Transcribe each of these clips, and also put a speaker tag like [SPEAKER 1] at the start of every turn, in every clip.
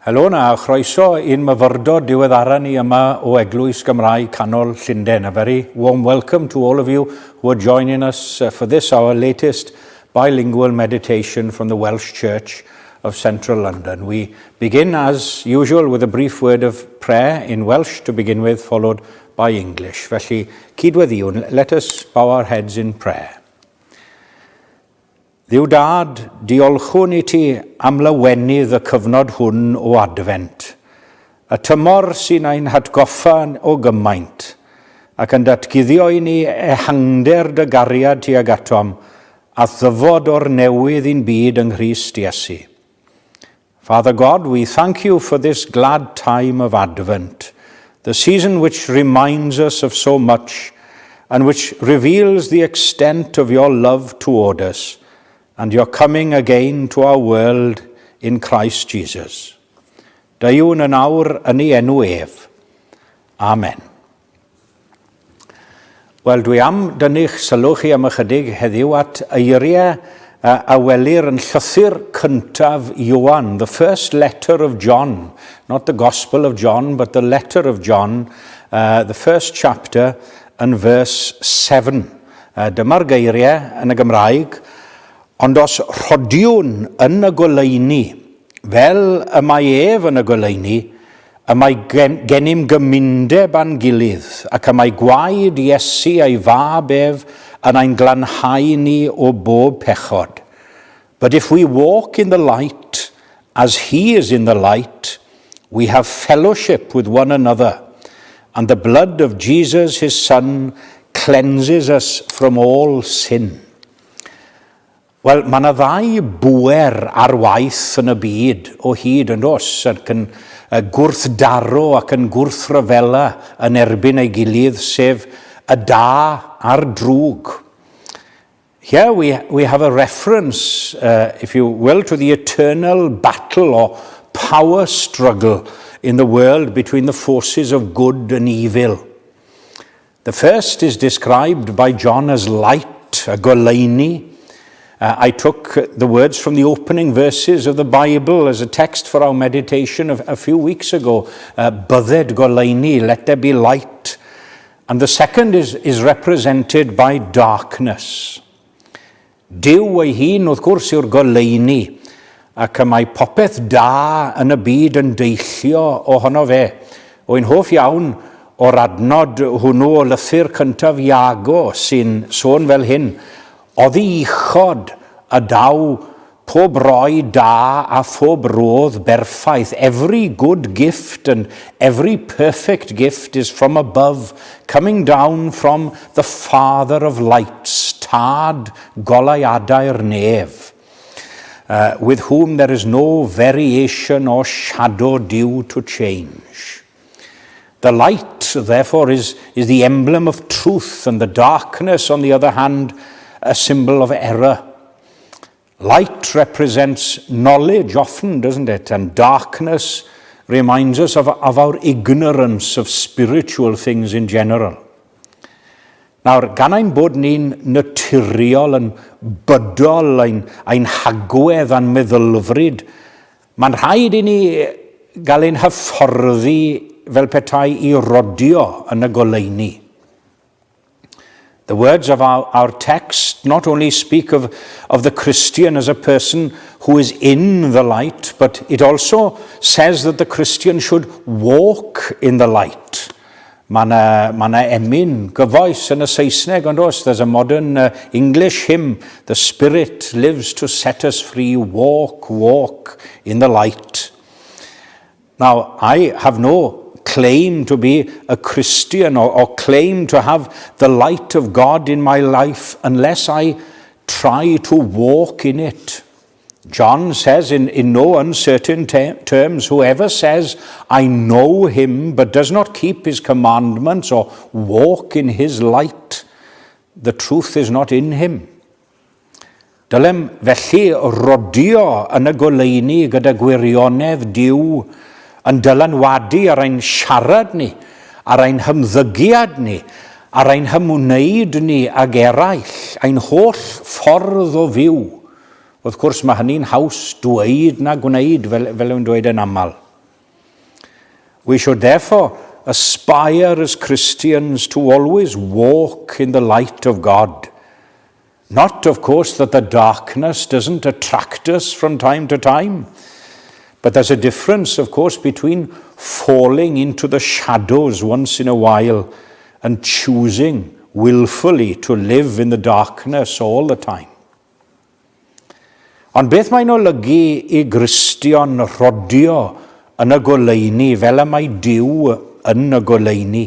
[SPEAKER 1] Helo na, chroeso i'n Myfyrdod diweddara ni yma o Eglwys Gymraeg Canol Llundain. A very warm welcome to all of you who are joining us for this, our latest bilingual meditation from the Welsh Church of Central London. We begin, as usual, with a brief word of prayer in Welsh to begin with, followed by English. Felly, cydweddiwn, let us bow our heads in prayer. Dduw dad, diolchwn I ti am lawenydd y cyfnod hwn o adfent, y tymor sy'n ein hatgoffa o gymaint, ac yn datguddio I ni ehangder dy gariad tuag atom, a ddyfod o'r newydd i'n byd yng Nghrist Iesu. Father God, we thank you for this glad time of Advent, the season which reminds us of so much and which reveals the extent of your love toward us, and you're coming again to our world in Christ Jesus. Da yw'n Ionawr yn ei enw ef. Amen. Wel, dwi am dynnu'ch sylw chi am ychydig heddiw at eiriau a welir yn llythyr cyntaf Ioan, the first letter of John, not the Gospel of John, but the letter of John, the first chapter, and verse 7. Dyma'r geiriau yn y Gymraeg, ond os rhodiwn yn y goleuni, fel y mae ef yn y goleuni, y mae gennym gymundeb a'n gilydd, ac y mae gwaed Iesu a'i fab ef yn ein glanhau ni o bob pechod. But if we walk in the light, as he is in the light, we have fellowship with one another, and the blood of Jesus, his son, cleanses us from all sin. Wel, mae yna ddau bwer ar waith yn y byd o hyd yn os, ac yn gwrthdaro ac yn gwrthryfela yn erbyn ei gilydd, sef y da a'r drwg. Here we have a reference, if you will, to the eternal battle or power struggle in the world between the forces of good and evil. The first is described by John as light, a goleuni. I took the words from the opening verses of the Bible as a text for our meditation a few weeks ago. Bydded goleuni, let there be light. And the second is represented by darkness. Dyw ei hun, wrth gwrs, yw'r goleuni, ac y mae popeth da yn y byd yn deillio ohono fe. Wy'n hoff iawn o'r adnod hwnnw o lythyr cyntaf Iago sy'n sôn fel hyn. Oddi uchod a daw pob roi da a pob rodd berffaith. Every good gift and every perfect gift is from above, coming down from the Father of lights, tad golaiadau'r nef, with whom there is no variation or shadow due to change. The light, therefore, is the emblem of truth, and the darkness, on the other hand, a symbol of error. Light represents knowledge often, doesn't it? And darkness reminds us of our ignorance of spiritual things in general. Nawr, gan ein bod ni'n naturiol yn bydol, ein hagwedd a'n meddylfryd, mae'n rhaid I ni gael ein hyfforddi fel petai I rodio yn y goleuni. The words of our text not only speak of the Christian as a person who is in the light, but it also says that the Christian should walk in the light. Mae na emyn gyfoes yn y Saesneg, ond os, there's a modern English hymn, the Spirit lives to set us free, walk, walk in the light. Now, I have no claim to be a Christian or claim to have the light of God in my life unless I try to walk in it. John says in no uncertain terms, whoever says, I know him, but does not keep his commandments or walk in his light, the truth is not in him. Dylem felly rodio yn y goleuni gyda gwirionedd Duw, yn dylanwadu ar ein siarad ni, ar ein hymddygiad ni, ar ein hymwneud ni ag eraill, ein holl ffordd o fyw. Wrth gwrs, mae hynny'n haws dweud na gwneud fel yw'n dweud yn aml. We should therefore aspire as Christians to always walk in the light of God. Not, of course, that the darkness doesn't attract us from time to time, but there's a difference, of course, between falling into the shadows once in a while and choosing willfully to live in the darkness all the time. Ond beth mae'n olygu I Gristion rodio yn y goleuni fel y mae Duw yn y goleuni?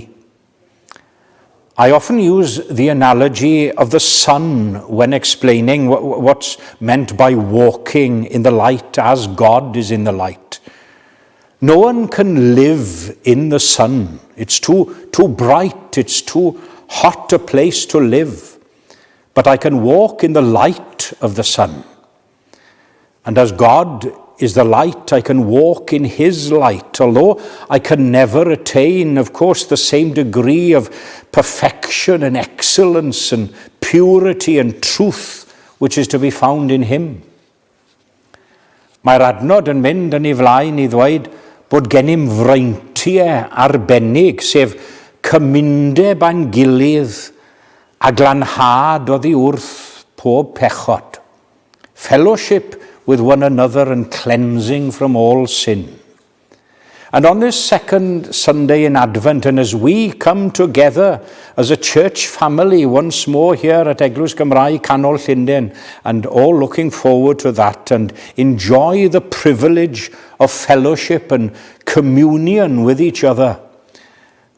[SPEAKER 1] I often use the analogy of the sun when explaining what's meant by walking in the light as God is in the light. No one can live in the sun. It's too bright, it's too hot a place to live. But I can walk in the light of the sun. And as God is the light, I can walk in his light, although I can never attain, of course, the same degree of perfection and excellence and purity and truth which is to be found in him. Mae'r adnod yn mynd yn ei flaen I ddweud bod gennym freintiau arbennig, sef cymundeb a'n gilydd a glanhad oddi wrth pob pechod. Fellowship with one another and cleansing from all sin. And on this second Sunday in Advent, and as we come together as a church family once more here at Eglwys Gymraeg Canol Llundain, and all looking forward to that and enjoy the privilege of fellowship and communion with each other,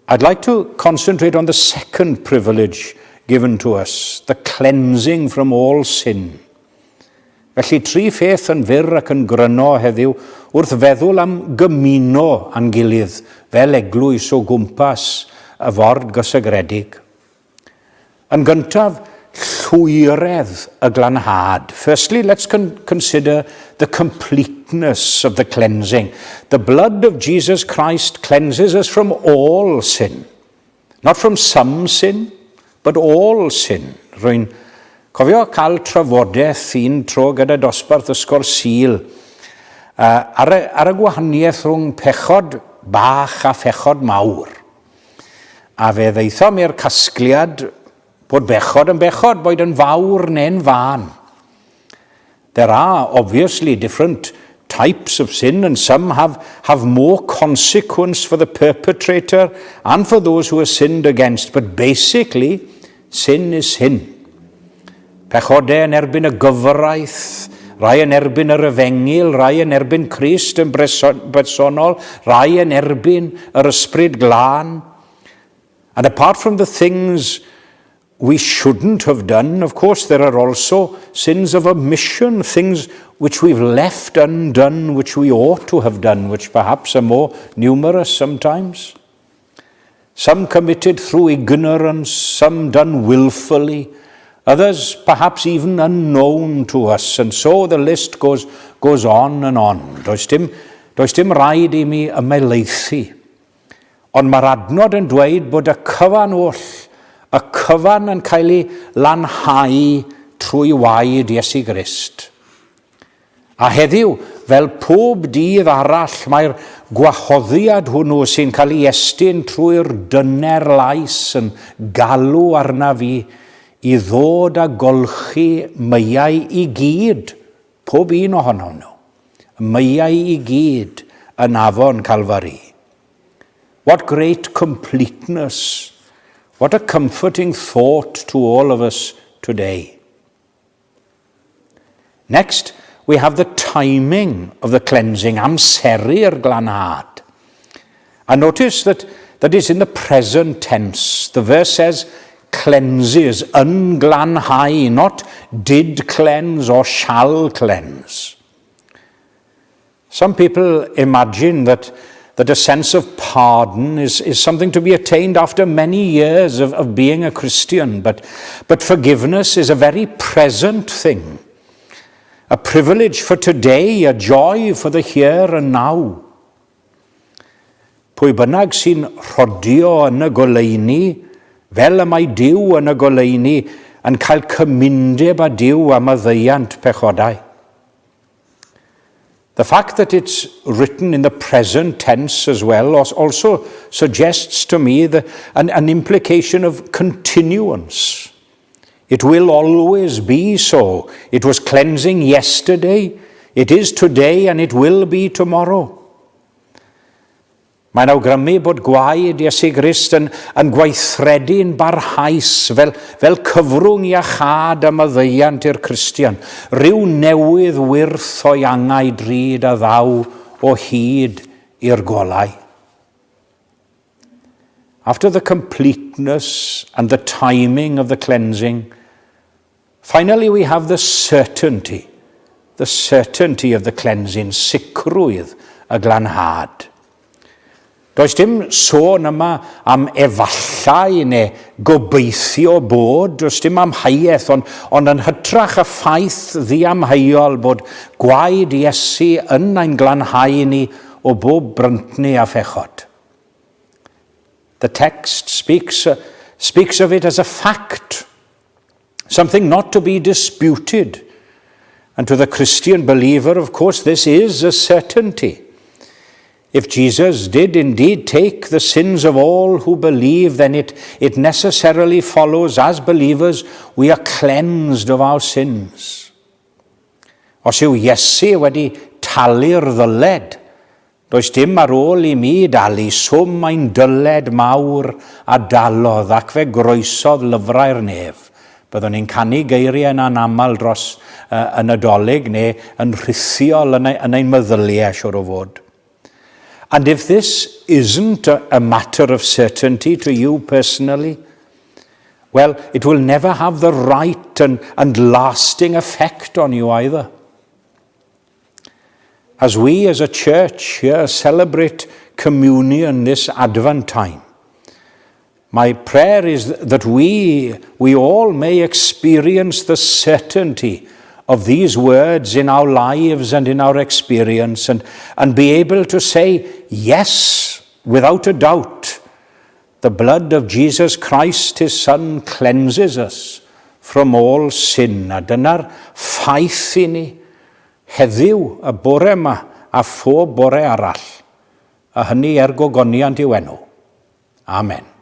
[SPEAKER 1] I'd like to concentrate on the second privilege given to us, the cleansing from all sin. Felly tri pheth yn fyr ac yn gryno heddiw wrth feddwl am gymuno a'n gilydd fel eglwys o gwmpas y ford gysegredig. Yn gyntaf, llwyredd y glanhad. Firstly, let's consider the completeness of the cleansing. The blood of Jesus Christ cleanses us from all sin. Not from some sin, but all sin. Rwy'n cofio cael trafodaeth un tro gyda dosbarth ysgol Sul ar y gwahaniaeth rhwng pechod bach a phechod mawr. A fe ddeithom i'r casgliad bod bechod yn bechod, boed yn fawr neu'n fan. There are obviously different types of sin, and some have more consequence for the perpetrator and for those who are sinned against. But basically, sin is sin. Pechodau yn erbyn y gyfraith, rai yn erbyn yr efengil, rai yn erbyn Crist yn bersonol, rai yn erbyn yr ysbryd glân. And apart from the things we shouldn't have done, of course, there are also sins of omission, things which we've left undone, which we ought to have done, which perhaps are more numerous sometimes. Some committed through ignorance, some done willfully, others perhaps even unknown to us, and so the list goes on and on. Does dim rhaid I mi ymelaethu. Ond mae'r adnod yn dweud bod y cyfan oll, y cyfan yn cael ei lanhau trwy waed Iesu Grist. A heddiw, fel pob dydd arall, mae'r gwahoddiad hwnnw sy'n cael ei estyn trwy'r dyner lais yn galw arna fi I ddod a golchi myau I gyd, pob un ohono nhw, myau I gyd yn afon Calvary. What great completeness, what a comforting thought to all of us today. Next, we have the timing of the cleansing, amseru'r glanhad. And notice that it's in the present tense. The verse says, cleanses, unglanhau, not did cleanse or shall cleanse. Some people imagine that a sense of pardon is something to be attained after many years of being a Christian, but forgiveness is a very present thing, a privilege for today, a joy for the here and now. Pwy bynnag sy'n rhodio yn y goleuni, fel y mae Duw yn y goleuni yn cael cymundeb â Duw am y ddeiant pechodau. The fact that it's written in the present tense as well also suggests to me an implication of continuance. It will always be so. It was cleansing yesterday, it is today, and it will be tomorrow. Mae'n awgrymu bod gwaed Iesu Grist yn gweithredu'n barhaus fel cyfrwng iachad a maddeiant i'r Cristion, rhyw newydd wyrth o iangau drud a ddaw o hyd i'r golau. After the completeness and the timing of the cleansing, finally we have the certainty of the cleansing, sicrwydd y glanhad. Does dim sôn yma am efallai neu gobeithio bod, does dim amheuaeth, ond yn hytrach y ffaith ddiamheuol bod gwaed Iesu yn ein glanhau ni o bob bryntni a phechod. The text speaks of it as a fact, something not to be disputed. And to the Christian believer, of course, this is a certainty. If Jesus did indeed take the sins of all who believe, then it necessarily follows, as believers, we are cleansed of our sins. Os yw Iesu wedi talu'r ddyled, does dim ar ôl I mi dalu swm ein dyled mawr a dalodd ac fe groesodd lyfrau'r nef. Byddwn ni'n canu geiriau yn anaml dros y Nadolig neu yn rhithiol yn ein meddyliau, siwr o fod. And if this isn't a matter of certainty to you personally, well, it will never have the right and lasting effect on you either. As we as a church here celebrate communion this Advent time, my prayer is that we all may experience the certainty of these words in our lives and in our experience and be able to say, yes, without a doubt, the blood of Jesus Christ, his Son, cleanses us from all sin. A dyna'r ffaith I ni heddiw y bore yma a phob bore arall, a hynny gogoniant I enw. Amen.